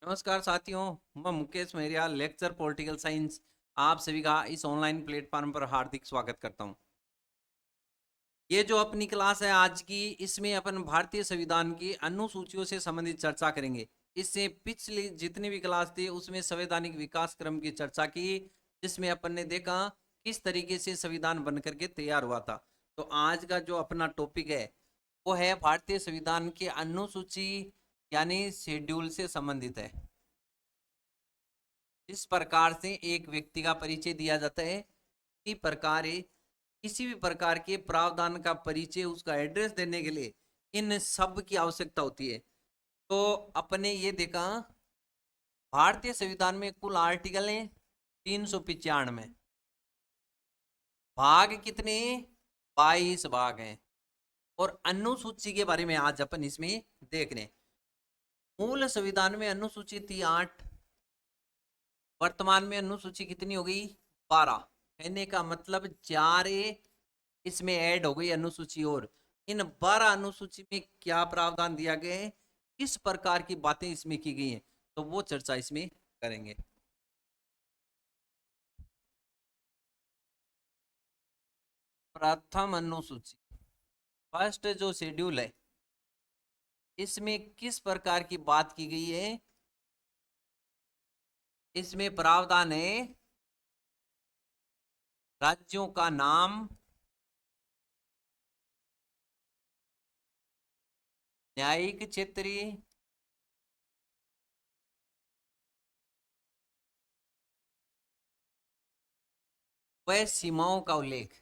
नमस्कार साथियों। मैं मुकेश मेहरिया, लेक्चर पॉलिटिकल साइंस, आप सभी का इस ऑनलाइन प्लेटफॉर्म पर हार्दिक स्वागत करता हूं। ये जो अपनी क्लास है आज की, इसमें अपन भारतीय संविधान की अनुसूचियों से संबंधित चर्चा करेंगे। इससे पिछली जितनी भी क्लास थी उसमें संवैधानिक विकास क्रम की चर्चा की, जिसमें अपन ने देखा किस तरीके से संविधान बन करके तैयार हुआ था। तो आज का जो अपना टॉपिक है वो है भारतीय संविधान की अनुसूची यानी शेड्यूल से संबंधित है। इस प्रकार से एक व्यक्ति का परिचय दिया जाता है। इसी प्रकार किसी भी प्रकार के प्रावधान का परिचय, उसका एड्रेस देने के लिए इन सब की आवश्यकता होती है। तो अपने ये देखा, भारतीय संविधान में कुल आर्टिकल हैं 395। भाग कितने? 22 भाग हैं। और अनुसूची के बारे में आज अपन इसमें देख रहे हैं। मूल संविधान में अनुसूची थी 8, वर्तमान में अनुसूची कितनी हो गई? 12। कहने का मतलब 4 इसमें ऐड हो गई अनुसूची। और इन 12 अनुसूची में क्या प्रावधान दिया गया है, किस प्रकार की बातें इसमें की गई हैं, तो वो चर्चा इसमें करेंगे। प्रथम अनुसूची, फर्स्ट जो शेड्यूल है, इसमें किस प्रकार की बात की गई है? इसमें प्रावधान है राज्यों का नाम, न्यायिक क्षेत्र, व सीमाओं का उल्लेख,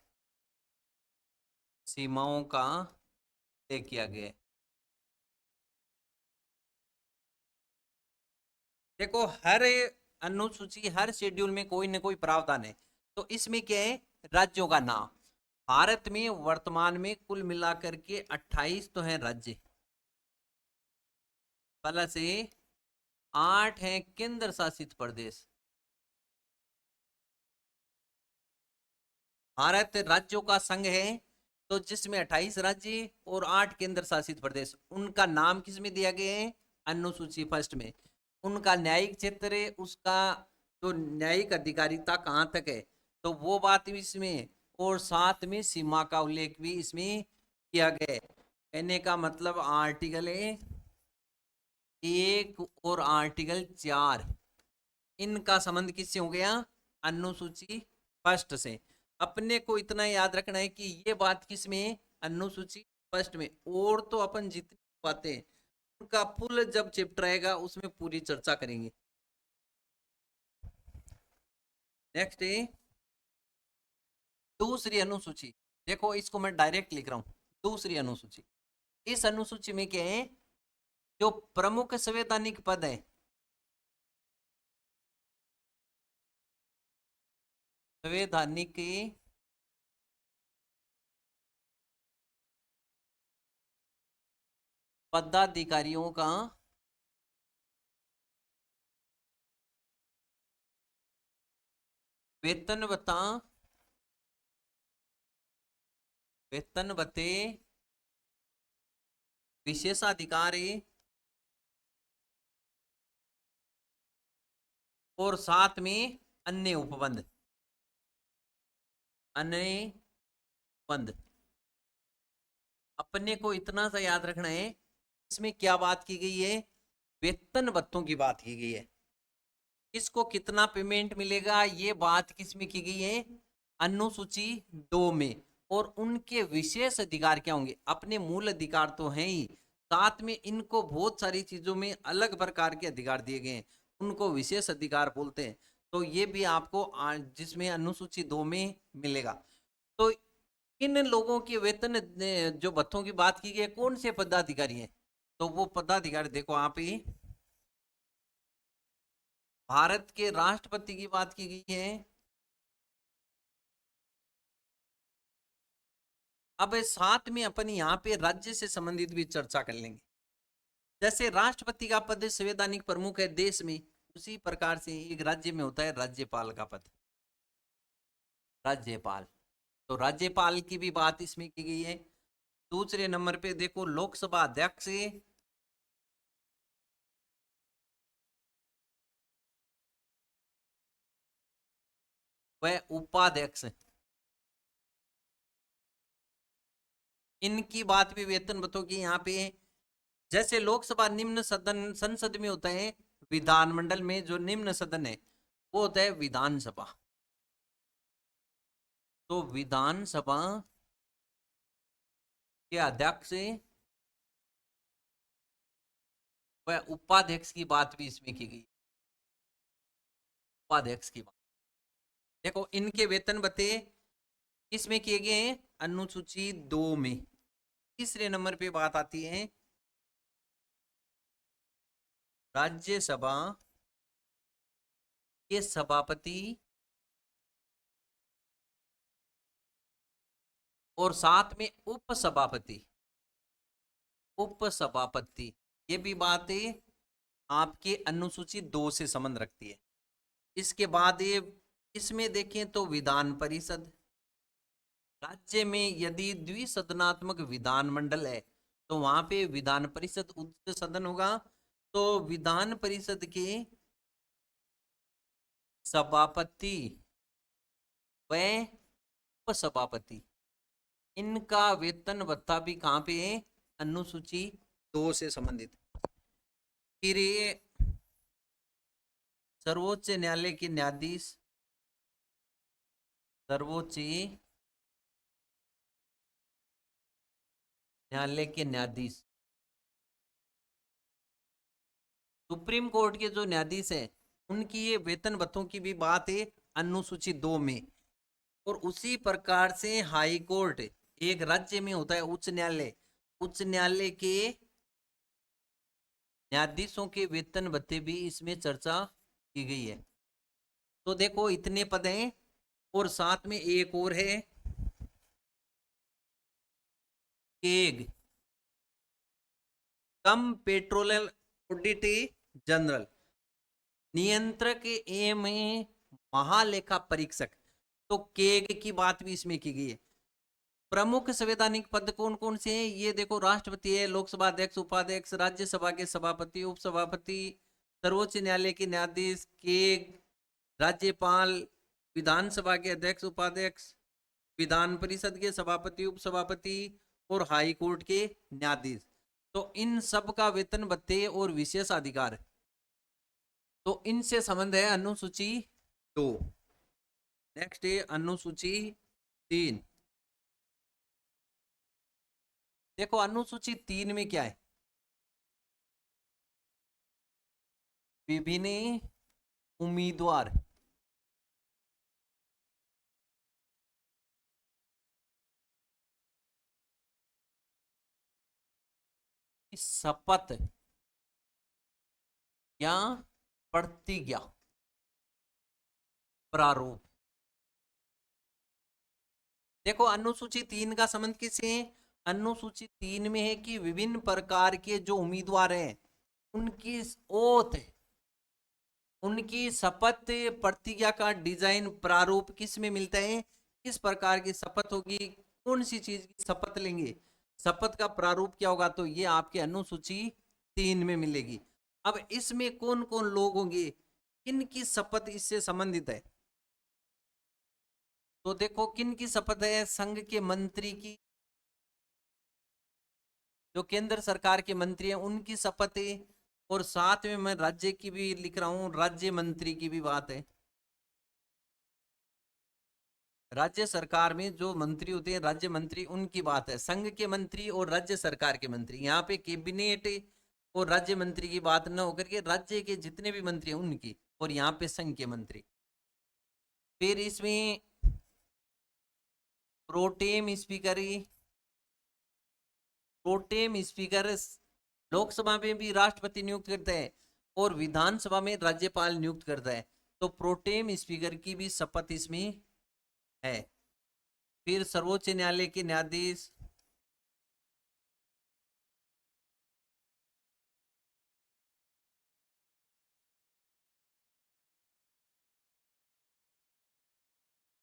सीमाओं का उल्लेख किया गया है। देखो, हर अनुसूची, हर शेड्यूल में कोई ना कोई प्रावधान है। तो इसमें क्या है? राज्यों का नाम। भारत में वर्तमान में कुल मिलाकर के 28 तो हैं राज्य, प्लस से 8 हैं केंद्र शासित प्रदेश। भारत राज्यों का संघ है, तो जिसमें 28 राज्य और 8 केंद्र शासित प्रदेश, उनका नाम किस में दिया गया है? अनुसूची फर्स्ट में। उनका न्यायिक क्षेत्र है, उसका जो न्यायिक अधिकारिता कहाँ तक है, तो वो बात भी इसमें। और साथ में सीमा का उल्लेख भी इसमें किया गया है। कहने का मतलब आर्टिकल 1 और आर्टिकल 4, इनका संबंध किससे हो गया? अनुसूची फर्स्ट से। अपने को इतना याद रखना है कि ये बात किस में? अनुसूची फर्स्ट में। और तो अपन जितनी बातें, उनका फुल जब चैप्टर आएगा उसमें पूरी चर्चा करेंगे। नेक्स्ट है दूसरी अनुसूची। देखो, इसको मैं डायरेक्ट लिख रहा हूं, दूसरी अनुसूची। इस अनुसूची में क्या है? जो प्रमुख संवैधानिक पद है, संवैधानिक पदाधिकारियों का वेतन भत्ता, वेतन भत्ते, विशेषाधिकार और साथ में अन्य उपबंध, अन्य बंद। अपने को इतना सा याद रखना है, इसमें क्या बात की गई है? वेतन भत्तों की बात की गई है। किसको कितना पेमेंट मिलेगा, ये बात किस में की गई है? अनुसूची 2 में। और उनके विशेष अधिकार क्या होंगे? अपने मूल अधिकार तो हैं ही, साथ में इनको बहुत सारी चीजों में अलग प्रकार के अधिकार दिए गए हैं, उनको विशेष अधिकार बोलते हैं। तो ये भी आपको जिसमें अनुसूची 2 में मिलेगा। तो इन लोगों के वेतन जो भत्तों की बात की गई है, कौन से पदाधिकारी हैं? तो वो पदाधिकारी देखो आप ही, भारत के राष्ट्रपति की बात की गई है। अब साथ में अपन यहाँ पे राज्य से संबंधित भी चर्चा कर लेंगे। जैसे राष्ट्रपति का पद संवैधानिक प्रमुख है देश में, उसी प्रकार से एक राज्य में होता है राज्यपाल का पद, राज्यपाल। तो राज्यपाल की भी बात इसमें की गई है। दूसरे नंबर पे देखो, लोकसभा अध्यक्ष, व उपाध्यक्ष, इनकी बात भी वेतन भत्तों की यहाँ पे, जैसे लोकसभा निम्न सदन संसद में होता है, विधानमंडल में जो निम्न सदन है वो होता है विधानसभा। तो विधानसभा के अध्यक्ष व उपाध्यक्ष की बात भी इसमें की गई। उपाध्यक्ष की बात देखो, इनके वेतन भत्ते किसमें किए गए हैं? अनुसूची 2 में। तीसरे नंबर पे बात आती है राज्यसभा के सभापति और साथ में उपसभापति। उपसभापति ये भी बातें आपके अनुसूची 2 से संबंध रखती है। इसके बाद ये इसमें देखें तो विधान परिषद, राज्य में यदि द्विसदनात्मक विधानमंडल है तो वहां पे विधान परिषद उच्च सदन होगा। तो विधान परिषद के सभापति व उपसभापति, इनका वेतन भत्ता भी कहां पे है? अनुसूची 2 से संबंधित। फिर ये सर्वोच्च न्यायालय के न्यायाधीश, सर्वोच्च न्यायालय के न्यायाधीश, सुप्रीम कोर्ट के जो न्यायाधीश है उनकी ये वेतन भत्तों की भी बात है अनुसूची 2 में। और उसी प्रकार से हाई कोर्ट, एक राज्य में होता है उच्च न्यायालय, उच्च न्यायालय के न्यायाधीशों के वेतन भत्ते भी इसमें चर्चा की गई है। तो देखो इतने पद हैं और साथ में एक और है केग, कम पेट्रोलियम ऑडिट जनरल, नियंत्रक एवं महालेखा परीक्षक। तो केग की बात भी इसमें की गई है। प्रमुख संवैधानिक पद कौन कौन से हैं? ये देखो, राष्ट्रपति है, लोकसभा अध्यक्ष, उपाध्यक्ष, राज्यसभा के सभापति, उपसभापति, सर्वोच्च न्यायालय के न्यायाधीश, केग, राज्यपाल, विधानसभा के अध्यक्ष उपाध्यक्ष, विधान परिषद के सभापति उपसभापति और हाई कोर्ट के न्यायाधीश। तो इन सब का वेतन भत्ते और विशेष अधिकार, तो इनसे संबंध है अनुसूची 2। नेक्स्ट है अनुसूची 3। देखो अनुसूची 3 में क्या है? विभिन्न उम्मीदवार की शपथ या प्रतिज्ञा प्रारूप। देखो अनुसूची 3 का संबंध किससे है? अनुसूची 3 में है कि विभिन्न प्रकार के जो उम्मीदवार हैं उनकी ओथ, उनकी शपथ प्रतिज्ञा का डिजाइन प्रारूप किस में मिलता है? किस प्रकार की शपथ होगी, कौन सी चीज की शपथ लेंगे, शपथ का प्रारूप क्या होगा? तो ये आपके अनुसूची 3 में मिलेगी। अब इसमें कौन कौन लोग होंगे, किनकी शपथ इससे संबंधित है? तो देखो किन की शपथ है? संघ के मंत्री की, जो केंद्र सरकार के मंत्री हैं उनकी शपथ है। और साथ में मैं राज्य की भी लिख रहा हूं, राज्य मंत्री की भी बात है। राज्य सरकार में जो मंत्री होते हैं राज्य मंत्री, उनकी बात है। संघ के मंत्री और राज्य सरकार के मंत्री, यहाँ पे कैबिनेट और राज्य मंत्री की बात न होकर के राज्य के जितने भी मंत्री हैं उनकी, और यहाँ पे संघ के मंत्री। फिर इसमें pro tem speaker, pro tem speaker Lok Sabha में भी राष्ट्रपति नियुक्त करता है और विधानसभा में राज्यपाल नियुक्त करता है। तो प्रोटेम स्पीकर की भी शपथ इसमें है। फिर सर्वोच्च न्यायालय के न्यायाधीश,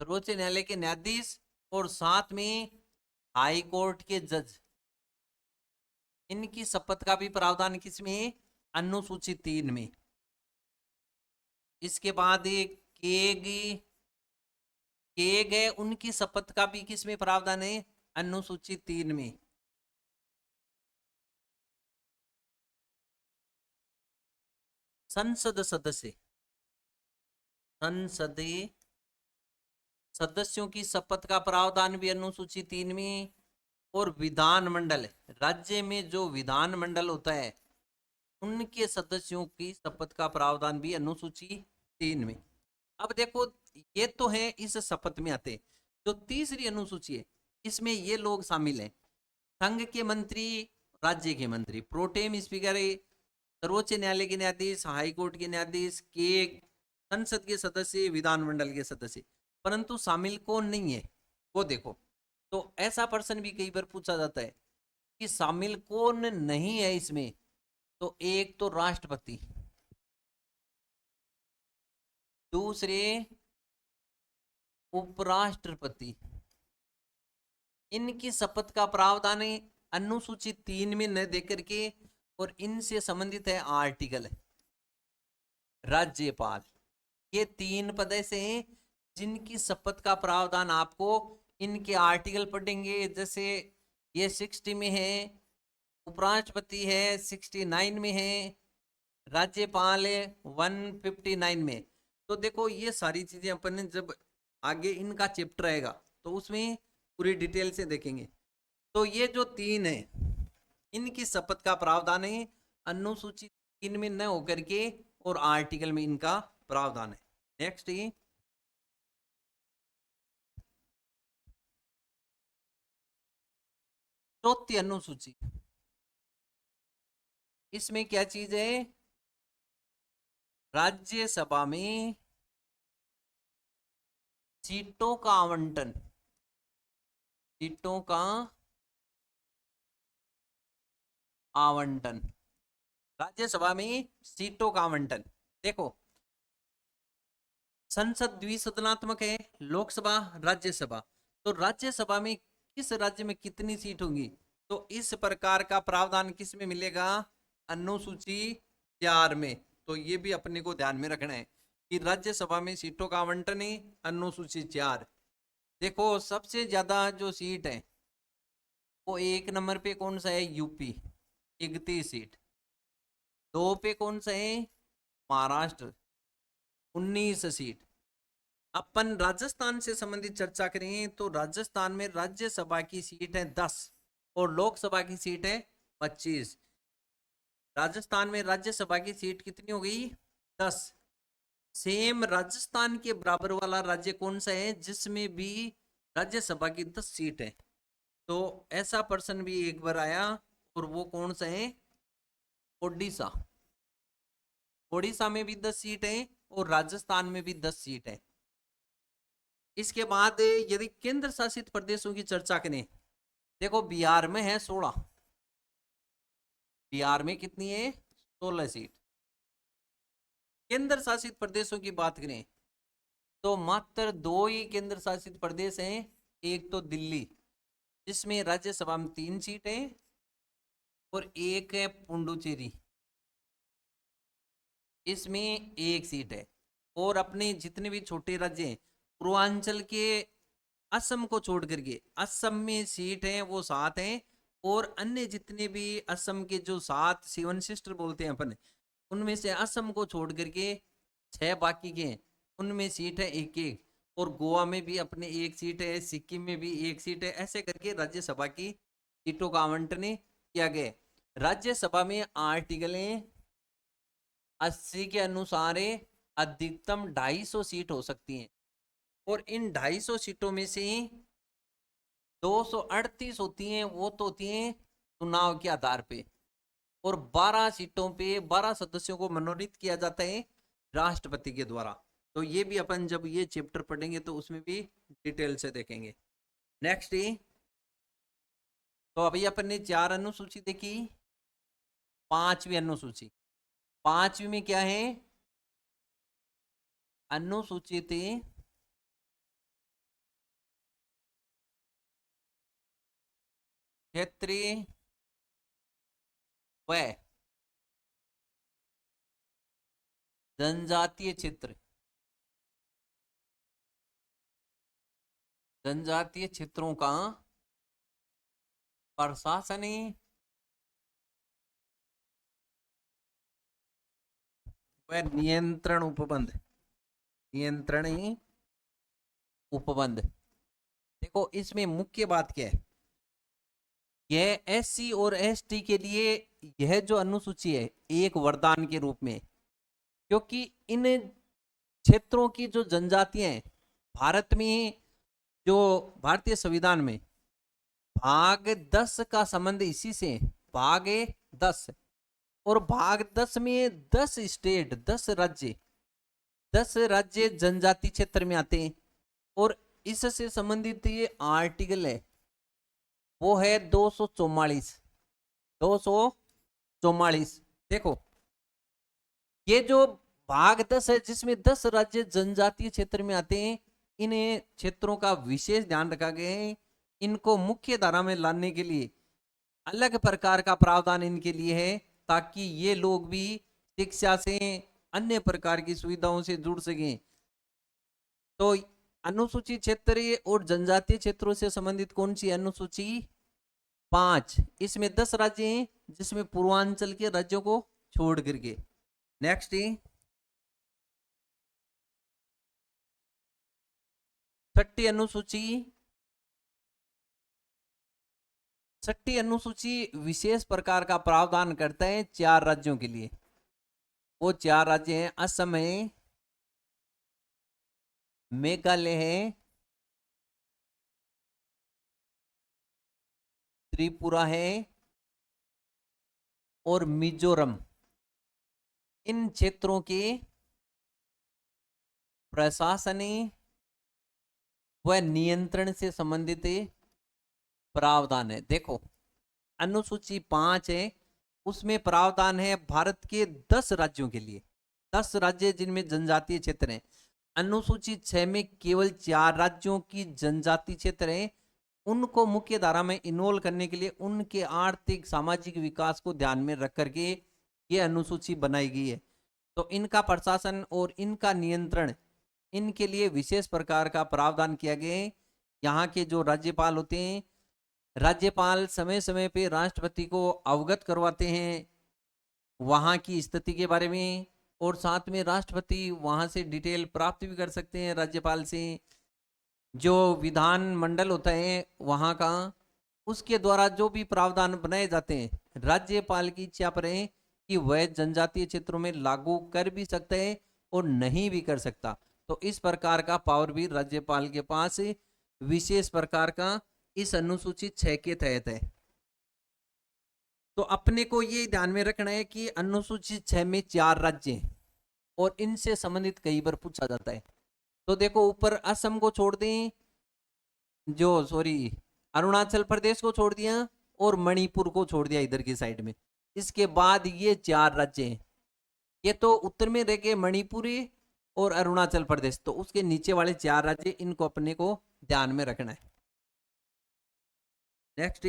सर्वोच्च न्यायालय के न्यायाधीश और साथ में हाई कोर्ट के जज, इनकी शपथ का भी प्रावधान किसमें है? अनुसूची 3 में। इसके बाद एक केग किए गए उनकी शपथ का भी किसमें प्रावधान है? अनुसूची 3 में। संसद सदस्य, संसदीय सदस्यों की शपथ का प्रावधान भी अनुसूची 3 में। और विधानमंडल, राज्य में जो विधानमंडल होता है उनके सदस्यों की शपथ का प्रावधान भी अनुसूची 3 में। अब देखो, ये तो है इस शपथ में आते। जो तीसरी अनुसूची है इसमें ये लोग शामिल हैं: संघ के मंत्री, राज्य के मंत्री, प्रोटेम स्पीकर, सर्वोच्च न्यायालय के न्यायाधीश, हाई कोर्ट के न्यायाधीश, के संसद के सदस्य, विधानमंडल के सदस्य। परंतु शामिल कौन नहीं है वो देखो। तो ऐसा प्रश्न भी कई बार पूछा जाता है कि शामिल कौन नहीं है इसमें। तो एक तो राष्ट्रपति, दूसरे उपराष्ट्रपति, इनकी शपथ का प्रावधान है अनुसूची 3 में न देकर के। और इनसे संबंधित है आर्टिकल राज्यपाल। ये 3 पद ऐसे हैं जिनकी शपथ का प्रावधान आपको इनके आर्टिकल पढ़ेंगे। जैसे ये 60 में है, उपराष्ट्रपति है 69 में है, राज्यपाल है 159 में। तो देखो ये सारी चीजें अपन ने जब आगे इनका चैप्टर आएगा तो उसमें पूरी डिटेल से देखेंगे। तो ये जो 3 है इनकी शपथ का प्रावधान है अनुसूची 3 में न होकर के, और आर्टिकल में इनका प्रावधान है। नेक्स्ट ये चौथी अनुसूची, इसमें क्या चीज है? राज्यसभा में सीटों का आवंटन, सीटों का आवंटन, राज्यसभा में सीटों का आवंटन। देखो, संसद द्विसदनात्मक है, लोकसभा राज्यसभा। तो राज्यसभा में किस राज्य में कितनी सीट होंगी? तो इस प्रकार का प्रावधान किस में मिलेगा? अनुसूची 4 में। तो ये भी अपने को ध्यान में रखना है कि राज्यसभा में सीटों का आवंटन है अनुसूची 4। देखो सबसे ज्यादा जो सीट है वो 1 नंबर पे कौन सा है? UP 31 seat. 2 पे कौन सा है? महाराष्ट्र 19 सीट। अपन राजस्थान से संबंधित चर्चा करें तो राजस्थान में राज्यसभा की सीट है 10 और लोकसभा की सीट है 25। राजस्थान में राज्यसभा की सीट कितनी हो गई? 10। सेम राजस्थान के बराबर वाला राज्य कौन सा है जिसमें भी राज्यसभा की 10 सीट है? तो ऐसा प्रश्न भी एक बार आया, और वो कौन सा है? ओडिशा। ओडिशा में भी 10 सीट है और राजस्थान में भी 10 सीट है। इसके बाद यदि केंद्र शासित प्रदेशों की चर्चा करें, देखो बिहार में है 16। बिहार में कितनी है? 16 सीट। केंद्र शासित प्रदेशों की बात करें तो मात्र 2 ही केंद्र शासित प्रदेश हैं। एक तो दिल्ली जिसमें राज्यसभा में 3 सीट है, और एक है पुडुचेरी, इसमें 1 सीट है। और अपने जितने भी छोटे राज्य हैं पूर्वांचल के, असम को छोड़ करके, असम में सीट है वो 7 है। और अन्य जितने भी असम के जो 7 सेवन सिस्टर बोलते हैं अपन, उनमें से असम को छोड़ करके 6 बाकी के हैं, उनमें सीट है 1-1। और गोवा में भी अपने 1 सीट है, सिक्किम में भी 1 सीट है। ऐसे करके राज्यसभा की सीटों का आवंटन किया गया। राज्यसभा में आर्टिकल 80 के अनुसार अधिकतम 250 सीट हो सकती हैं। और इन 250 सीटों में से 238 होती हैं वो तो होती हैं चुनाव के आधार पे, और 12 सीटों पे 12 सदस्यों को मनोनीत किया जाता है राष्ट्रपति के द्वारा। तो ये भी अपन जब ये चैप्टर पढ़ेंगे तो उसमें भी डिटेल से देखेंगे। नेक्स्ट तो अभी अपन ने 4 अनुसूची देखी। 5वीं अनुसूची, 5वीं में क्या है? अनुसूचित क्षेत्रीय व जनजातीय क्षेत्र, जनजातीय क्षेत्रों का प्रशासनिक व नियंत्रण उपबंध, नियंत्रणीय उपबंध। देखो इसमें मुख्य बात क्या है, यह एससी और एसटी के लिए यह जो अनुसूची है एक वरदान के रूप में, क्योंकि इन क्षेत्रों की जो जनजातियां हैं भारत में, जो भारतीय संविधान में भाग 10 का संबंध इसी से, भाग 10, और भाग 10 में 10 स्टेट, 10 राज्य जनजाति क्षेत्र में आते हैं। और इससे संबंधित ये आर्टिकल है वो है 244, 244। देखो ये जो भाग 10 है जिसमें 10 राज्य जनजातीय क्षेत्र में आते हैं, इन क्षेत्रों का विशेष ध्यान रखा गया है। इनको मुख्य धारा में लाने के लिए अलग प्रकार का प्रावधान इनके लिए है, ताकि ये लोग भी शिक्षा से, अन्य प्रकार की सुविधाओं से जुड़ सकें। तो अनुसूचित क्षेत्रीय और जनजातीय क्षेत्रों से संबंधित कौन सी अनुसूची? 5। इसमें 10 राज्य हैं जिसमें पूर्वांचल के राज्यों को छोड़ करके। नेक्स्ट 6ठी अनुसूची, 6ठी अनुसूची विशेष प्रकार का प्रावधान करता है 4 राज्यों के लिए। वो 4 राज्य हैं असम है, मेघालय है, त्रिपुरा है और मिजोरम। इन क्षेत्रों के प्रशासनिक व नियंत्रण से संबंधित प्रावधान है। देखो अनुसूची 5 है, उसमें प्रावधान है भारत के 10 राज्यों के लिए, 10 राज्य जिनमें जनजातीय क्षेत्र हैं। अनुसूची 6 में केवल 4 राज्यों की जनजातीय क्षेत्र है, उनको मुख्य धारा में इन्वॉल्व करने के लिए उनके आर्थिक सामाजिक विकास को ध्यान में रख करके ये अनुसूची बनाई गई है। तो इनका प्रशासन और इनका नियंत्रण, इनके लिए विशेष प्रकार का प्रावधान किया गया है। यहाँ के जो राज्यपाल होते हैं, राज्यपाल समय समय पे राष्ट्रपति को अवगत करवाते हैं वहाँ की स्थिति के बारे में, और साथ में राष्ट्रपति वहाँ से डिटेल प्राप्त भी कर सकते हैं राज्यपाल से। जो विधान मंडल होता है वहाँ का, उसके द्वारा जो भी प्रावधान बनाए जाते हैं राज्यपाल की इच्छा पर है कि वह जनजातीय क्षेत्रों में लागू कर भी सकता है और नहीं भी कर सकता। तो इस प्रकार का पावर भी राज्यपाल के पास विशेष प्रकार का इस अनुसूची 6 के तहत है। तो अपने को ये ध्यान में रखना है कि अनुसूची 6 में 4 राज्य हैं और इनसे संबंधित कई बार पूछा जाता है। तो देखो ऊपर असम को छोड़ दें, अरुणाचल प्रदेश को छोड़ दिया और मणिपुर को छोड़ दिया इधर की साइड में। इसके बाद ये 4 राज्य हैं, ये तो उत्तर में रह गए मणिपुरी और अरुणाचल प्रदेश, तो उसके नीचे वाले 4 राज्य, इनको अपने को ध्यान में रखना है। नेक्स्ट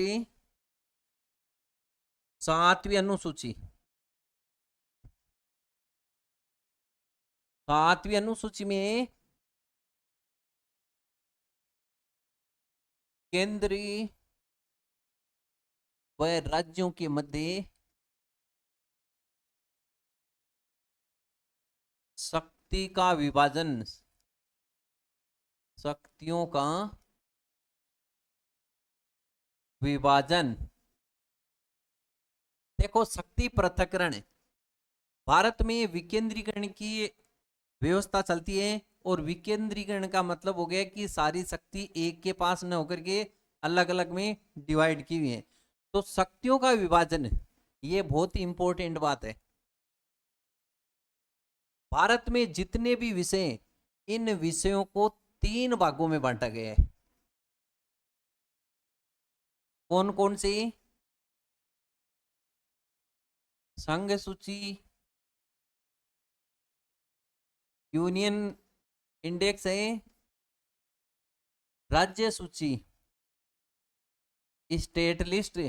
7वीं अनुसूची, 7वीं अनुसूची में केंद्रीय व राज्यों के मध्य शक्ति का विभाजन, शक्तियों का विभाजन। देखो शक्ति पृथक्करण, भारत में विकेंद्रीकरण की व्यवस्था चलती है, और विकेंद्रीकरण का मतलब हो गया कि सारी शक्ति एक के पास न होकर के अलग अलग में डिवाइड की हुई है। तो शक्तियों का विभाजन ये बहुत ही इंपॉर्टेंट बात है। भारत में जितने भी विषय, इन विषयों को 3 भागों में बांटा गया है। कौन कौन से? संघ सूची, यूनियन इंडेक्स है, राज्य सूची, स्टेट लिस्ट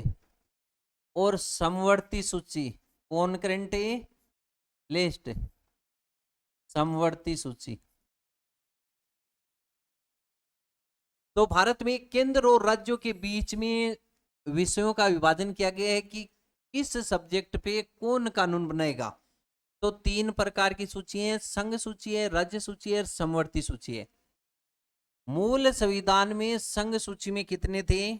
और समवर्ती सूची, कॉन्करेंट लिस्ट, समवर्ती सूची। तो भारत में केंद्र और राज्यों के बीच में विषयों का विभाजन किया गया है कि किस सब्जेक्ट पे कौन कानून बनाएगा। तो 3 प्रकार की सूची है, संघ सूची है, राज्य सूची है, समवर्ती सूची है। मूल संविधान में संघ सूची में कितने थे?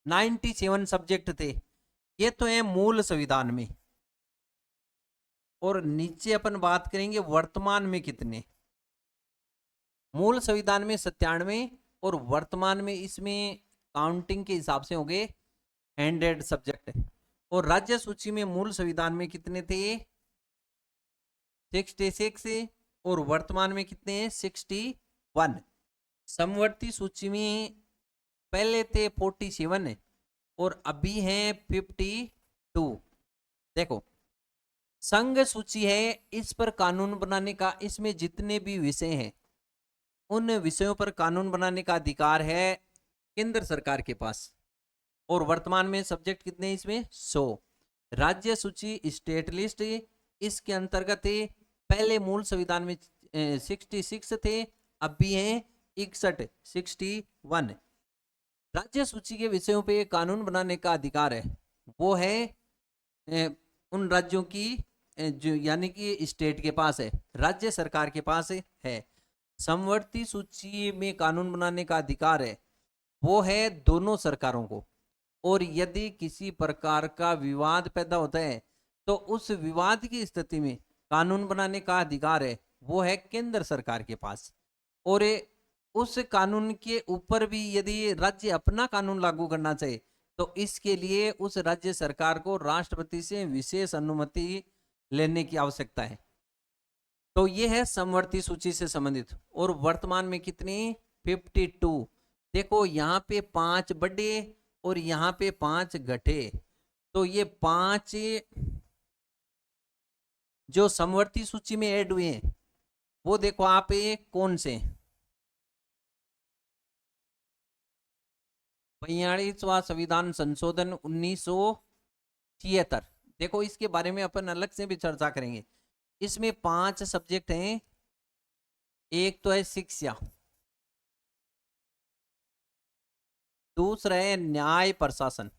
97 सब्जेक्ट थे। ये तो है मूल संविधान में। और नीचे अपन बात करेंगे वर्तमान में कितने। मूल संविधान में 97 और वर्तमान में इसमें काउंटिंग के हिसाब से हो गए 100 सब्जेक्ट। और राज्य सूची में मूल संविधान में कितने थे? 66 और वर्तमान में कितने हैं? 61। समवर्ती सूची में पहले थे 47 और अभी हैं 52। देखो, संघ सूची है, इस पर कानून बनाने का, इसमें जितने भी विषय हैं उन विषयों पर कानून बनाने का अधिकार है केंद्र सरकार के पास। और वर्तमान में सब्जेक्ट कितने हैं इसमें? 100। राज्य सूची स्टेट लिस्ट, इसके अंतर्गत पहले मूल संविधान में 66 थे, अब भी हैं 61। राज्य सूची के विषयों पे कानून बनाने का अधिकार है, वो है उन राज्यों की जो यानी कि स्टेट के पास है, राज्य सरकार के पास है। समवर्ती सूची में कानून बनाने का अधिकार है, वो है दोनों सरकारों को। और यदि किसी प्रकार का विवाद पैदा होता है तो उस विवाद की स्थिति में कानून बनाने का अधिकार है, वो है केंद्र सरकार के पास। और उस कानून के ऊपर भी यदि राज्य अपना कानून लागू करना चाहे तो इसके लिए उस राज्य सरकार को राष्ट्रपति से विशेष अनुमति लेने की आवश्यकता है। तो ये है समवर्ती सूची से संबंधित। और वर्तमान में कितनी? 52। देखो यहाँ पे 5 बढ़े और यहाँ पे 5 घटे, तो ये 5 जो समवर्ती सूची में ऐड हुए हैं वो देखो आप ये कौन से? 42वां संविधान संशोधन 1976। देखो इसके बारे में अपन अलग से भी चर्चा करेंगे। इसमें 5 सब्जेक्ट हैं। एक तो है शिक्षा, दूसरा है न्याय प्रशासन,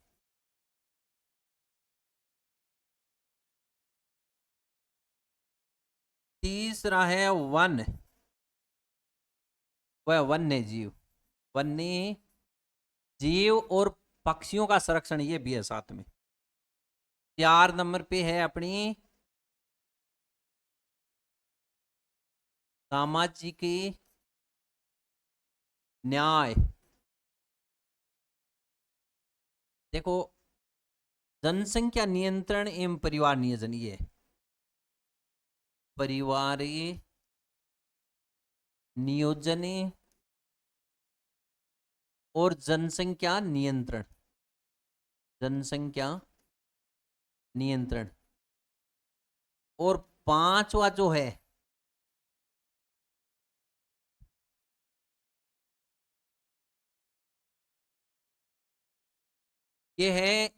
तीसरा है वन वह वन्य जीव, वन्य जीव और पक्षियों का संरक्षण, ये भी है साथ में। 4 नंबर पे है अपनी सामाजिक न्याय। देखो जनसंख्या नियंत्रण एवं परिवार नियोजन, ये परिवार नियोजन और जनसंख्या नियंत्रण, जनसंख्या नियंत्रण। और 5वां जो है ये है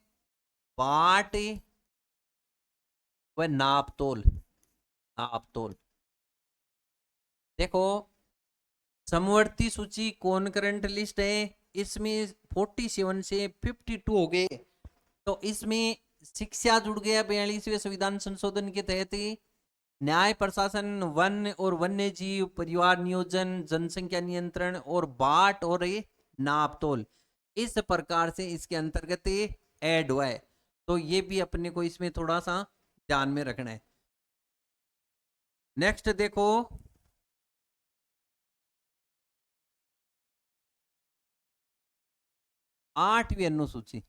बाट व नापतोल, नापतोल। देखो समवर्ती सूची कौन करंट लिस्ट है, इसमें 47 से 52 हो गए। तो इसमें शिक्षा जुड़ गया 42वें संविधान संशोधन के तहत। न्याय प्रशासन, वन और वन्य जीव, परिवार नियोजन, जनसंख्या नियंत्रण और बाट और नापतोल, इस प्रकार से इसके अंतर्गत ऐड हुआ है। तो ये भी अपने को इसमें थोड़ा सा ध्यान में रखना है। नेक्स्ट देखो, आठवीं अनुसूची।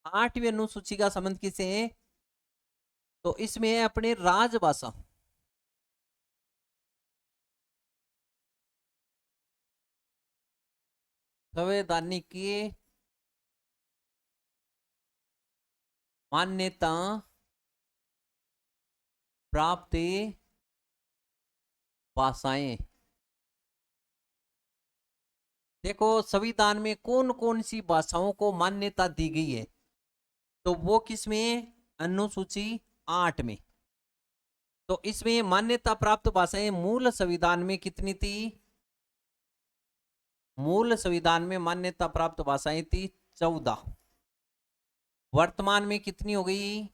आठवीं अनुसूची का संबंध किससे है? तो इसमें है अपने राजभाषा, संवैधानिक मान्यता प्राप्त भाषाएं। देखो संविधान में कौन कौन सी भाषाओं को मान्यता दी गई है, तो वो किसमें? अनुसूची 8 में। तो इसमें मान्यता प्राप्त भाषाएं मूल संविधान में कितनी थी? मूल संविधान में मान्यता प्राप्त भाषाएं थी 14। वर्तमान में कितनी हो गई?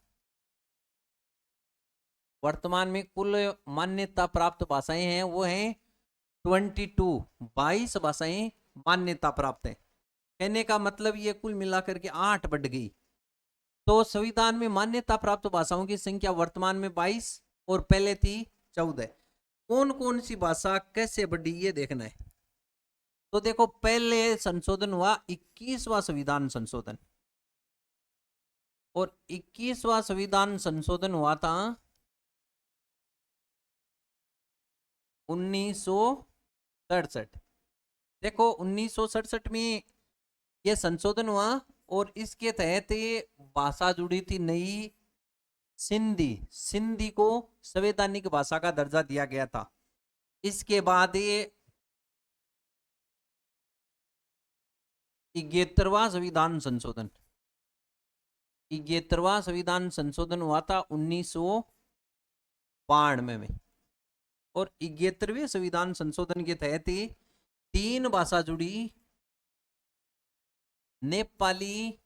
वर्तमान में कुल मान्यता प्राप्त भाषाएं हैं वो हैं 22। 22 भाषाएं मान्यता प्राप्त है। कहने का मतलब ये कुल मिलाकर के 8 बढ़ गई। तो संविधान में मान्यता प्राप्त भाषाओं की संख्या वर्तमान में 22 और पहले थी 14। कौन कौन सी भाषा कैसे बढ़ी ये देखना है। तो देखो, पहले संशोधन हुआ 21वां संविधान संशोधन, और 21वां संविधान संशोधन हुआ था 1967। देखो 1967 में यह संशोधन हुआ और इसके तहत ये भाषा जुड़ी थी नई, सिंधी। सिंधी को संवैधानिक भाषा का दर्जा दिया गया था। इसके बाद ये 71वां संविधान संशोधन, 71वां संविधान संशोधन हुआ था 1992 में। और 71वें संविधान संशोधन के तहत 3 भाषा जुड़ी, नेपाली,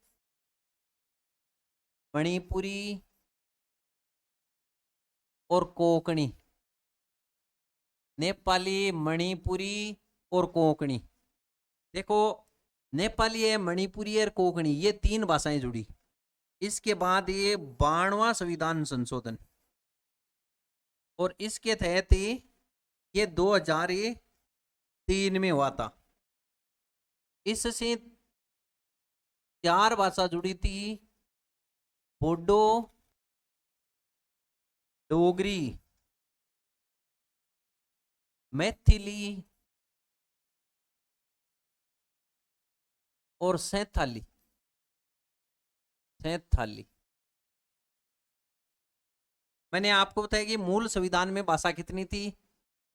मणिपुरी और कोंकणी। नेपाली, मणिपुरी और कोंकणी। देखो, नेपाली है, मणिपुरी है और कोंकणी, ये 3 भाषाएं जुड़ी। इसके बाद ये 92वां संविधान संशोधन, और इसके तहत ये 2003 में हुआ था। इससे 4 भाषा जुड़ी थी, बोडो, डोगरी, मैथिली और सैंथाली। सैंथाली मैंने आपको बताया कि मूल संविधान में भाषा कितनी थी?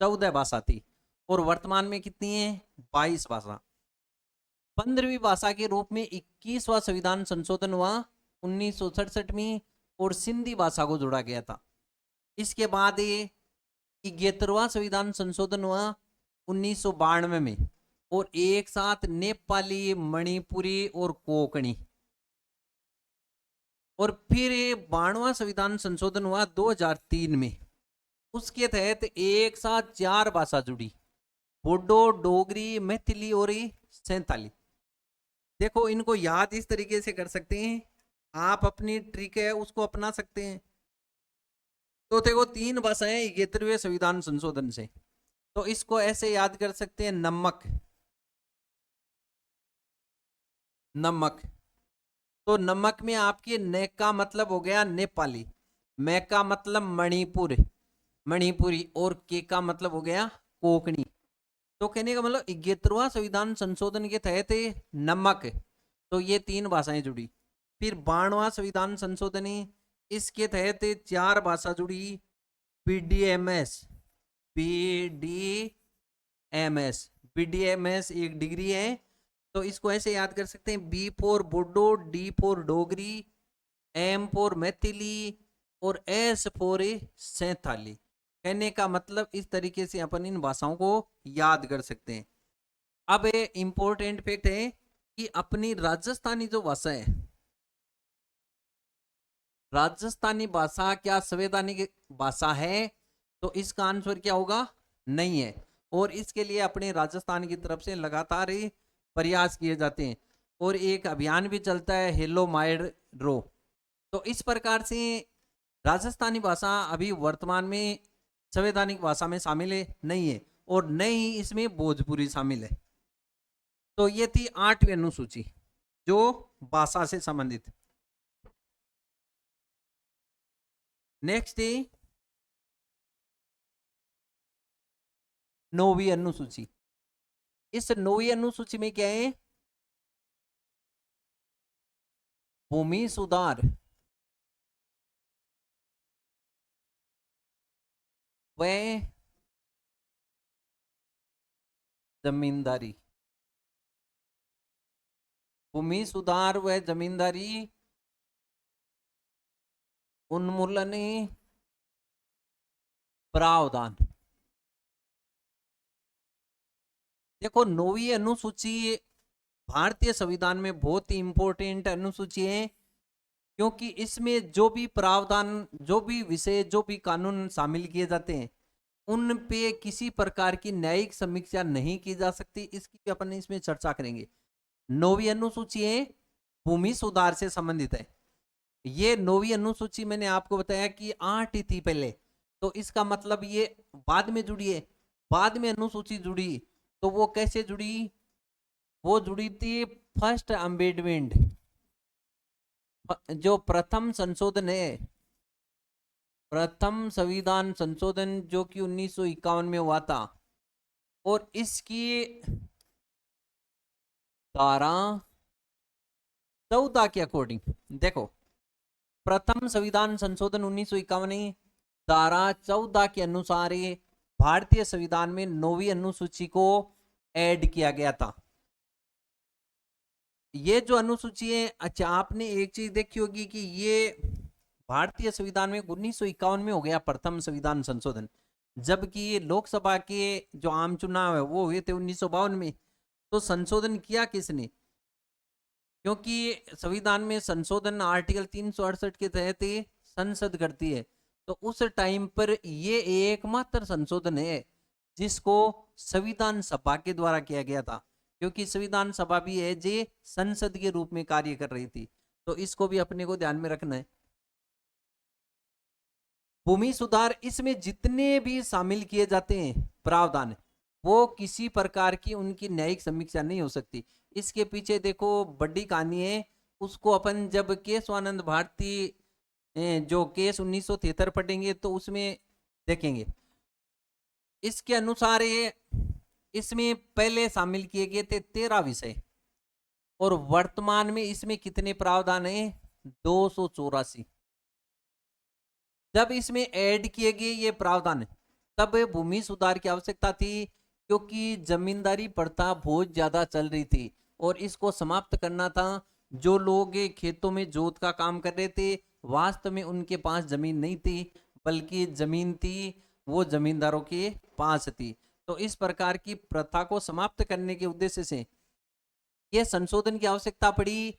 14 भाषा थी, और वर्तमान में कितनी है? 22 भाषा। 15वीं भाषा के रूप में 21वां संविधान संशोधन हुआ 1967 में, और सिंधी भाषा को जोड़ा गया था। इसके बाद ये 71वां संविधान संशोधन हुआ 1992 में, और एक साथ नेपाली, मणिपुरी और कोंकणी। और फिर 92वां संविधान संशोधन हुआ 2003 में। उसके तहत एक साथ 4 भाषा जुड़ी, बोडो, डोगरी, मैथिली और सैंथाली। देखो, इनको याद इस तरीके से कर सकते हैं, आप अपनी ट्रिक है उसको अपना सकते हैं। तो देखो, 3 भाषाएं 71वें संविधान संशोधन से, तो इसको ऐसे याद कर सकते हैं, नमक। नमक, तो नमक में आपके ने का मतलब हो गया नेपाली, मैं का मतलब मणिपुर, मणिपुरी, और के का मतलब हो गया कोंकणी। तो कहने का मतलब 71वां संविधान संशोधन के तहत नमक, तो ये 3 भाषाएं जुड़ी। फिर 92वां संविधान संशोधन है, इसके तहत 4 भाषा जुड़ी, बीडीएमएस। बीडीएमएस, बीडीएमएस एक डिग्री है, तो इसको ऐसे याद कर सकते हैं, B for Bodo, D for Dogri, M for Maithili और एस फॉर सैंथाली। कहने का मतलब इस तरीके से अपन इन भाषाओं को याद कर सकते हैं। अब इंपॉर्टेंट फैक्ट है कि अपनी राजस्थानी जो भाषा है, राजस्थानी भाषा क्या संवैधानिक भाषा है? तो इसका आंसर क्या होगा? नहीं है। और इसके लिए अपने राजस्थान की तरफ से लगातार प्रयास किए जाते हैं, और एक अभियान भी चलता है, हेलो माइड रो। तो इस प्रकार से राजस्थानी भाषा अभी वर्तमान में संवैधानिक भाषा में शामिल है नहीं है, और न ही इसमें भोजपुरी शामिल है। तो ये थी 8वीं अनुसूची जो भाषा से संबंधित। नेक्स्ट 9वीं अनुसूची। इस 9वीं अनुसूची में क्या है? भूमि सुधार व जमींदारी। भूमि सुधार व जमींदारी उन्मूलन प्रावधान। देखो 9वीं अनुसूची भारतीय संविधान में बहुत ही इंपॉर्टेंट अनुसूची है, क्योंकि इसमें जो भी प्रावधान, जो भी विषय, जो भी कानून शामिल किए जाते हैं उन पे किसी प्रकार की न्यायिक समीक्षा नहीं की जा सकती। इसकी भी अपन इसमें चर्चा करेंगे। 9वीं अनुसूची है भूमि सुधार से संबंधित है। ये 9वीं अनुसूची मैंने आपको बताया कि 8 ही थी पहले, तो इसका मतलब ये बाद में जुड़ी है। बाद में अनुसूची जुड़ी, तो वो कैसे जुड़ी? वो जुड़ी थी फर्स्ट अमेंडमेंट, जो प्रथम संशोधन है, प्रथम संविधान संशोधन जो कि 1951 में हुआ था। और इसकी धारा 14 के अकॉर्डिंग, देखो प्रथम संविधान संशोधन 1951 धारा 14 के अनुसार भारतीय संविधान में 9वीं अनुसूची को ऐड किया गया था। ये जो अनुसूची है, अच्छा आपने एक चीज देखी होगी कि ये भारतीय संविधान में 1951 में हो गया प्रथम संविधान संशोधन, जबकि लोकसभा के जो आम चुनाव है वो हुए थे 1952 में। तो संशोधन किया किसने? क्योंकि संविधान में संशोधन आर्टिकल 368 के तहत संसद करती है, तो उस टाइम पर ये एकमात्र संशोधन है जिसको संविधान सभा के द्वारा किया गया था, क्योंकि संविधान सभा भी है जो संसद के रूप में कार्य कर रही थी। तो इसको भी अपने को ध्यान में रखना है। भूमि सुधार, इसमें जितने भी शामिल किए जाते हैं प्रावधान, वो किसी प्रकार की उनकी न्यायिक समीक्षा नहीं हो सकती। इसके पीछे देखो बड़ी कहानी है, उसको अपन जब केशवानंद भारती जो केस 1973 पढ़ेंगे तो उसमें देखेंगे। इसके अनुसार ये इसमें पहले शामिल किए गए थे 13 विषय, और वर्तमान में इसमें कितने प्रावधान है? 284। जब इसमें ऐड किए गए ये प्रावधान, तब भूमि सुधार की आवश्यकता थी, क्योंकि जमींदारी प्रथा बहुत ज्यादा चल रही थी और इसको समाप्त करना था। जो लोग खेतों में जोत का काम कर रहे थे, वास्तव में उनके पास जमीन नहीं थी, बल्कि जमीन थी वो जमींदारों के पास थी। तो इस प्रकार की प्रथा को समाप्त करने के उद्देश्य से यह संशोधन की आवश्यकता पड़ी,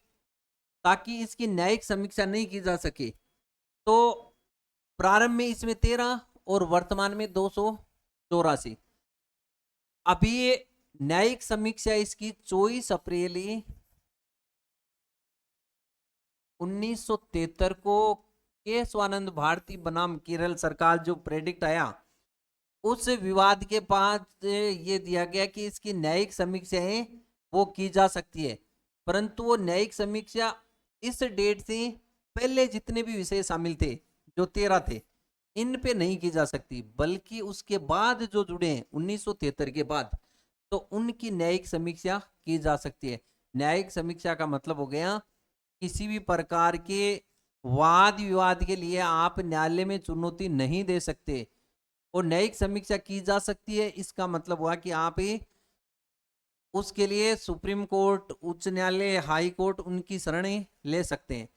ताकि इसकी न्यायिक समीक्षा नहीं की जा सके। तो प्रारंभ में इसमें 13 और वर्तमान में 284। अभी न्यायिक समीक्षा इसकी 24 अप्रैल 1973 को केशवानंद भारती बनाम केरल सरकार जो प्रेडिक्ट आया, उस विवाद के बाद ये दिया गया कि इसकी न्यायिक समीक्षा है वो की जा सकती है, परंतु वो न्यायिक समीक्षा इस डेट से पहले जितने भी विषय शामिल थे जो 13 थे इन पे नहीं की जा सकती, बल्कि उसके बाद जो जुड़े हैं 1973 के बाद, तो उनकी न्यायिक समीक्षा की जा सकती है। न्यायिक समीक्षा का मतलब हो गया किसी भी प्रकार के वाद विवाद के लिए आप न्यायालय में चुनौती नहीं दे सकते और न्यायिक समीक्षा की जा सकती है। इसका मतलब हुआ कि आप उसके लिए सुप्रीम कोर्ट, उच्च न्यायालय, हाई कोर्ट उनकी शरण ले सकते हैं।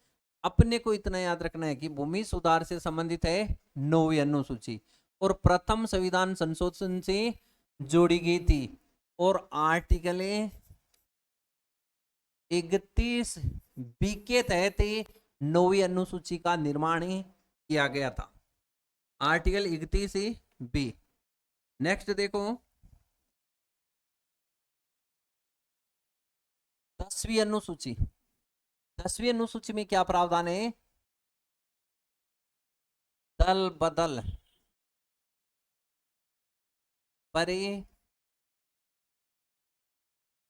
अपने को इतना याद रखना है कि भूमि सुधार से संबंधित है 9वीं अनुसूची और प्रथम संविधान संशोधन से जोड़ी गई थी, और आर्टिकल 31 बी के तहत 9वीं अनुसूची का निर्माण किया गया था। Article 31 B. नेक्स्ट देखो 10वीं अनुसूची। 10वीं अनुसूची में क्या प्रावधान है? दल बदल पर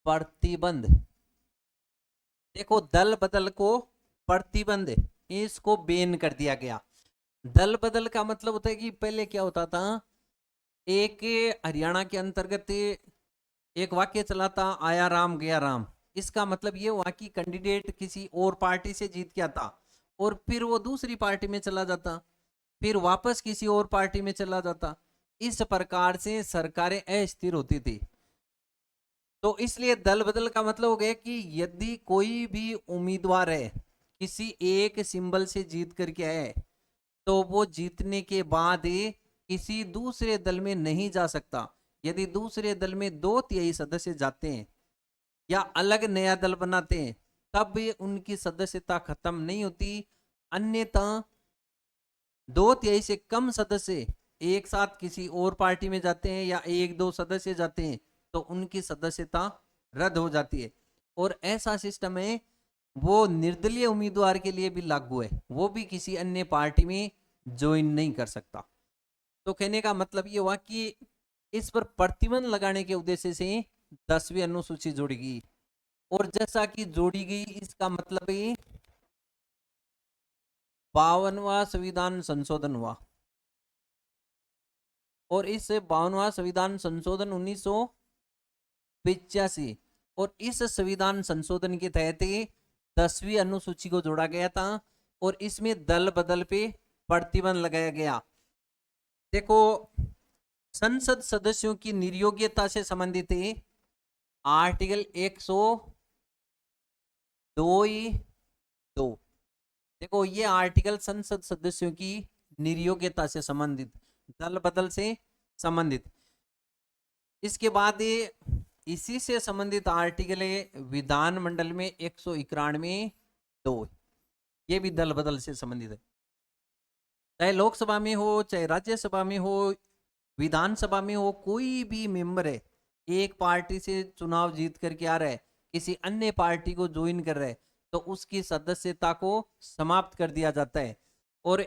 प्रतिबंध। देखो दल बदल को प्रतिबंध, इसको बैन कर दिया गया। दल बदल का मतलब होता है कि पहले क्या होता था, एक हरियाणा के अंतर्गत एक वाक्य चला था, आया राम गया राम। इसका मतलब ये हुआ कि कैंडिडेट किसी और पार्टी से जीत गया था और फिर वो दूसरी पार्टी में चला जाता, फिर वापस किसी और पार्टी में चला जाता। इस प्रकार से सरकारें अस्थिर होती थी। तो इसलिए दल बदल का मतलब हो गया कि यदि कोई भी उम्मीदवार है किसी एक सिंबल से जीत करके आए तो वो जीतने के बाद किसी दूसरे दल में नहीं जा सकता। यदि दूसरे दल में 2/3 सदस्य जाते हैं या अलग नया दल बनाते हैं, तब भी उनकी सदस्यता खत्म नहीं होती। अन्यथा 2/3 से कम सदस्य एक साथ किसी और पार्टी में जाते हैं या 1-2 सदस्य जाते हैं, तो उनकी सदस्यता रद्द हो जाती है। और ऐसा सिस्टम है वो निर्दलीय उम्मीदवार के लिए भी लागू है, वो भी किसी अन्य पार्टी में ज्वाइन नहीं कर सकता। तो कहने का मतलब ये हुआ कि इस पर प्रतिबंध लगाने के उद्देश्य से 10वीं अनुसूची जोड़ी गई। और जैसा कि जोड़ी गई, इसका मतलब है 52वां संविधान संशोधन हुआ। और इस 52वां संविधान संशोधन 1985, और इस संविधान संशोधन के तहत 10वीं अनुसूची को जोड़ा गया था और इसमें दल बदल पे प्रतिबंध लगाया गया। देखो, संसद सदस्यों की निर्योग्यता से संबंधित है आर्टिकल 102। देखो, ये आर्टिकल संसद सदस्यों की निर्योग्यता से संबंधित, दल बदल से संबंधित। इसके बाद ये इसी से संबंधित आर्टिकल है विधानमंडल में 191(2), ये भी दल बदल से संबंधित है। चाहे लोकसभा में हो, चाहे राज्यसभा में हो, विधानसभा में हो, कोई भी मेंबर है, एक पार्टी से चुनाव जीत करके आ रहा है, किसी अन्य पार्टी को ज्वाइन कर रहा है, तो उसकी सदस्यता को समाप्त कर दिया जाता है। और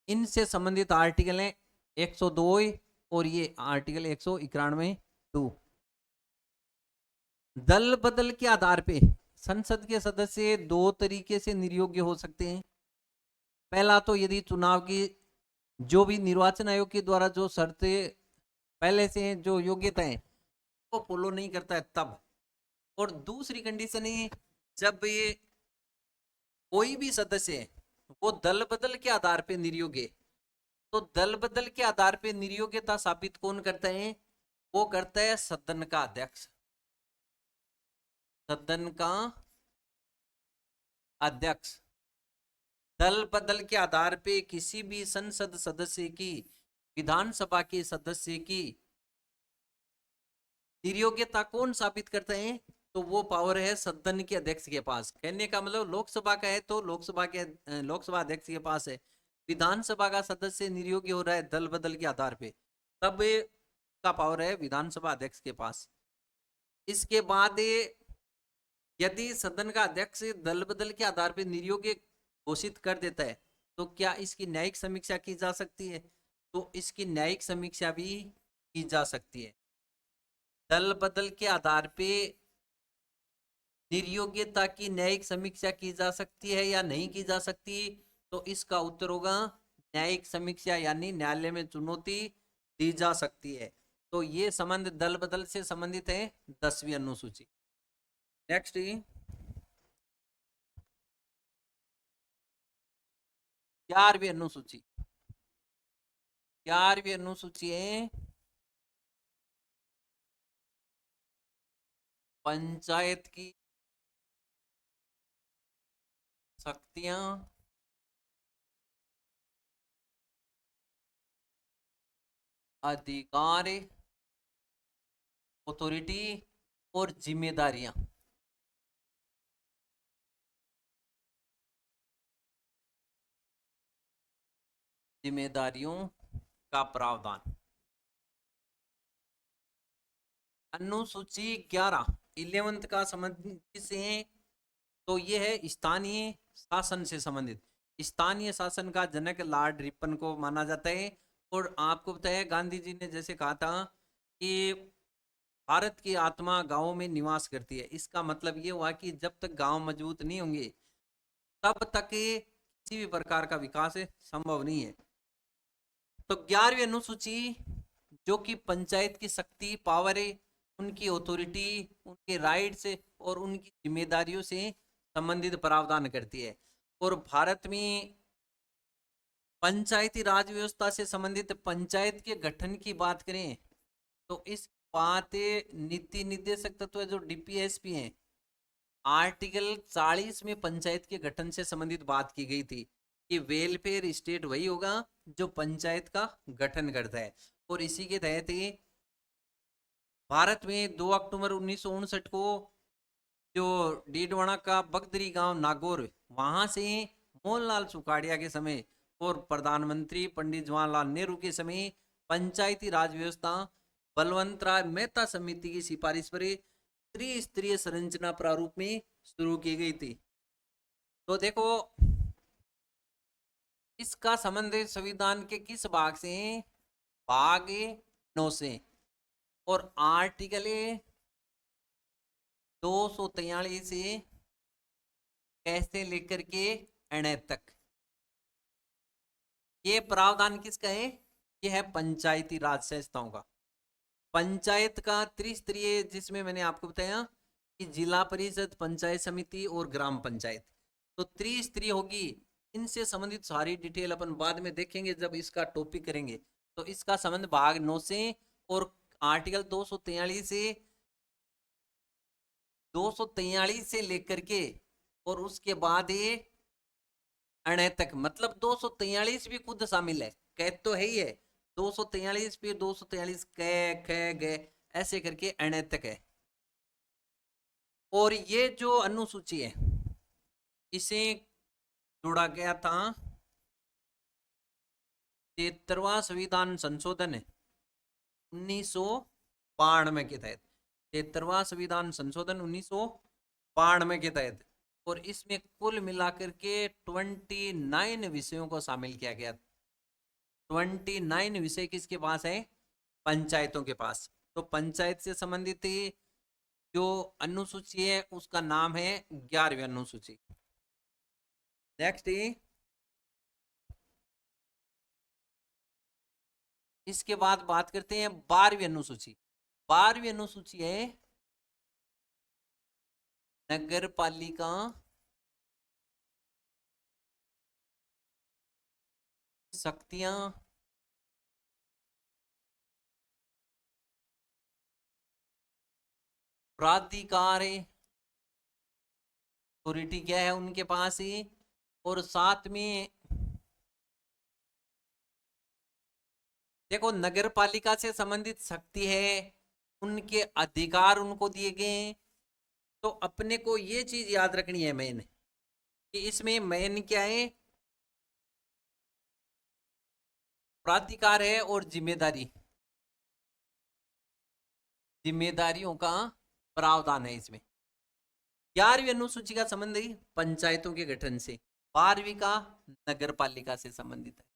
इनसे संबंधित आर्टिकल है 102 और ये आर्टिकल 191(2). दल बदल के आधार पे संसद के सदस्य 2 तरीके से निर्योग्य हो सकते हैं। पहला तो यदि चुनाव की जो भी निर्वाचन आयोग के द्वारा जो शर्तें पहले से जो योग्यताएं वो फॉलो नहीं करता है तब। और दूसरी कंडीशन है जब ये कोई भी सदस्य है वो दल बदल के आधार पे निर्योग्य। तो दल बदल के आधार पे निर्योग्यता साबित कौन करता है? वो करता है सदन का अध्यक्ष। सदन का अध्यक्ष दल बदल के आधार पे किसी भी संसद सदस्य की, विधानसभा के सदस्य की निर्योग्यता कौन साबित करते हैं? तो वो पावर है सदन के अध्यक्ष के पास। कहने का मतलब लोकसभा का है तो लोकसभा अध्यक्ष के पास है। विधानसभा का सदस्य निर्योग्य हो रहा है दल बदल के आधार पे, तब का पावर है विधानसभा अध्यक्ष के पास। इसके बाद यदि सदन का अध्यक्ष दल बदल के आधार पर निर्योग्य घोषित कर देता है तो क्या इसकी न्यायिक समीक्षा की जा सकती है? तो इसकी न्यायिक समीक्षा भी की जा सकती है। दल बदल के आधार पे निर्योग्यता की न्यायिक समीक्षा की जा सकती है या नहीं की जा सकती? तो इसका उत्तर होगा न्यायिक समीक्षा, यानी न्यायालय में चुनौती दी जा सकती है। तो ये संबंध दल बदल से संबंधित है 10वीं अनुसूची। नेक्स्ट 11वीं अनुसूची। 11वीं अनुसूची है पंचायत की शक्तियां, अधिकार, अथॉरिटी और जिम्मेदारियां। जिम्मेदारियों का प्रावधान। अनुसूची 11 का संबंध किससे है? तो ये है स्थानीय शासन से संबंधित। स्थानीय शासन का जनक लॉर्ड रिपन को माना जाता है। और आपको बताया गांधी जी ने जैसे कहा था कि भारत की आत्मा गांवों में निवास करती है। इसका मतलब ये हुआ कि जब तक गांव मजबूत नहीं होंगे तब तक किसी भी प्रकार का विकास संभव नहीं है। तो 11वीं अनुसूची जो कि पंचायत की शक्ति, पावर है, उनकी अथॉरिटी, उनके राइट्स और उनकी जिम्मेदारियों से संबंधित प्रावधान करती है। और भारत में पंचायती राज व्यवस्था से संबंधित पंचायत के गठन की बात करें तो इस बात नीति निर्देशक तत्व जो डीपीएसपी हैं, आर्टिकल 40 में पंचायत के गठन से संबंधित बात की गई थी। कि वेलफेयर स्टेट वही होगा जो पंचायत का गठन करता है। और इसी के तहत ही भारत में 2 अक्टूबर 1959 को जो डीडवाना का बगदरी गांव नागौर, वहां से मोहनलाल सुखाड़िया के समय और प्रधानमंत्री पंडित जवाहरलाल नेहरू के समय पंचायती राज व्यवस्था बलवंत राय मेहता समिति की सिफारिश पर त्रिस्तरीय संरचना प्रारूप में शुरू की गई थी। तो देखो इसका संबंध संविधान के किस भाग से? भाग 9 से। और आर्टिकल 243 से कैसे लेकर के एन तक, ये प्रावधान किसका है? ये है पंचायती राज संस्थाओं का। पंचायत का त्रिस्तरीय, जिसमें मैंने आपको बताया कि जिला परिषद, पंचायत समिति और ग्राम पंचायत, तो त्रिस्तरीय होगी। इनसे संबंधित सारी डिटेल अपन बाद में देखेंगे जब इसका टॉपिक करेंगे। तो इसका संबंध भाग 9 से और आर्टिकल 243 से लेकर के और उसके बाद ये अनैतिक, मतलब 243 भी खुद शामिल है, कैद तो है ही है। 243 फिर 243 कै ख ग ऐसे करके अनैतिक है। और ये जो अनुसूची है इसे जोड़ा गया था 73वां संविधान संशोधन 1992 के तहत। 73वां संविधान संशोधन 1992 के तहत। और इसमें कुल मिलाकर के 29 विषयों को शामिल किया गया। 29 विषय किसके पास है? पंचायतों के पास। तो पंचायत से संबंधित जो अनुसूची है उसका नाम है 11वीं अनुसूची। नेक्स्ट, इसके बाद बात करते हैं 12वीं अनुसूची। 12वीं अनुसूची है नगर पालिका शक्तियां प्राधिकार, अथॉरिटी क्या है उनके पास ही। और साथ में देखो नगर पालिका से संबंधित शक्ति है, उनके अधिकार उनको दिए गए। तो अपने को ये चीज याद रखनी है मेन, कि इसमें मेन क्या है? प्राधिकार है और जिम्मेदारी, जिम्मेदारियों का प्रावधान है इसमें। 11वीं अनुसूची का संबंध है पंचायतों के गठन से, 12वीं का नगर पालिका से संबंधित है।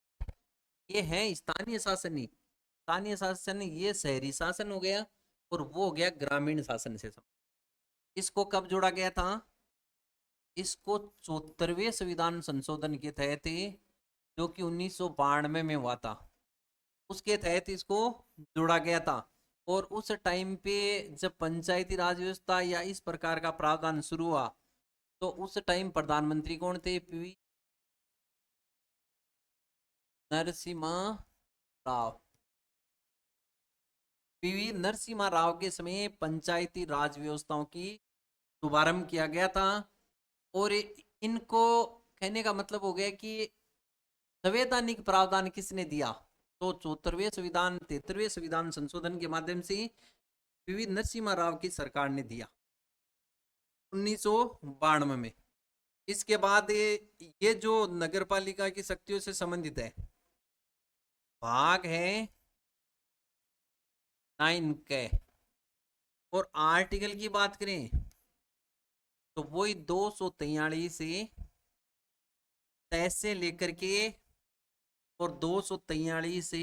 ये है स्थानीय शासन ही। स्थानीय शासन ये शहरी शासन हो गया और वो हो गया ग्रामीण शासन से संबंधित। इसको कब जोड़ा गया था? इसको 74वें संविधान संशोधन के तहत, जो कि 1992 में हुआ था, उसके तहत इसको जोड़ा गया था। और उस टाइम पे जब पंचायती राज व्यवस्था या इस प्रकार का प्रावधान शुरू हुआ तो उस टाइम प्रधानमंत्री कौन थे? पीवी नरसिम्हा राव। पीवी नरसिम्हा राव के समय पंचायती राज व्यवस्थाओं की शुभारंभ किया गया था। और इनको कहने का मतलब हो गया कि संवैधानिक प्रावधान किसने दिया? तो 74वें संविधान 73वें संविधान संशोधन के माध्यम से पीवी नरसिम्हा राव की सरकार ने दिया 1992 में। इसके बाद ये जो नगर पालिका की शक्तियों से संबंधित है भाग है 9 के। और आर्टिकल की बात करें तो वही 243 से लेकर के और 243 से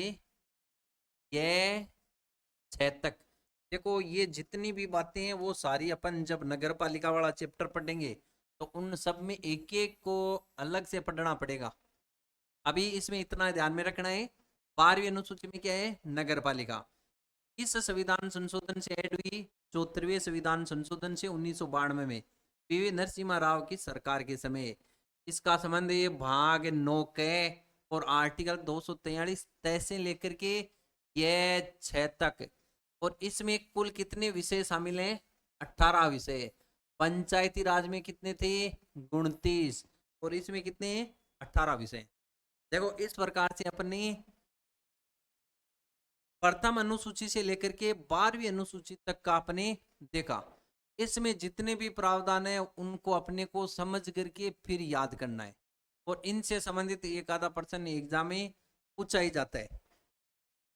यह 6 तक। देखो ये जितनी भी बातें हैं वो सारी अपन जब नगर पालिका वाला चैप्टर पढ़ेंगे तो उन सब में एक एक को अलग से पढ़ना पड़ेगा। अभी इसमें इतना ध्यान में रखना है, 12वीं अनुसूची में क्या है? नगर पालिका। इस संविधान संशोधन से ऐड हुई 74वें संविधान संशोधन से 1992 में पीवी नरसिम्हा राव की सरकार के समय। इसका संबंध ये भाग 9 के और आर्टिकल 243 तय से लेकर के यह 6 तक। और इसमें कुल कितने विषय शामिल हैं? 18 विषय। पंचायती राज में कितने थे? 29। और इसमें कितने? 18 विषय। देखो इस प्रकार से अपने प्रथम अनुसूची से लेकर के 12वीं अनुसूची तक का आपने देखा। इसमें जितने भी प्रावधान है उनको अपने को समझ करके फिर याद करना है, और इनसे संबंधित एक आधा प्रश्न एग्जाम में पूछा ही जाता है।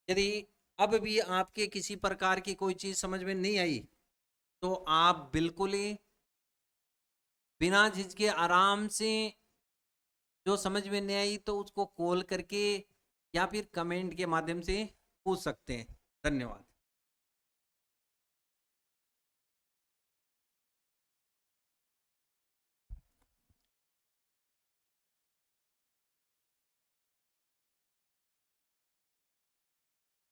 यदि अब भी आपके किसी प्रकार की कोई चीज समझ में नहीं आई तो आप बिल्कुल ही बिना झिझके आराम से, जो समझ में नहीं आई तो उसको कॉल करके या फिर कमेंट के माध्यम से पूछ सकते हैं। धन्यवाद।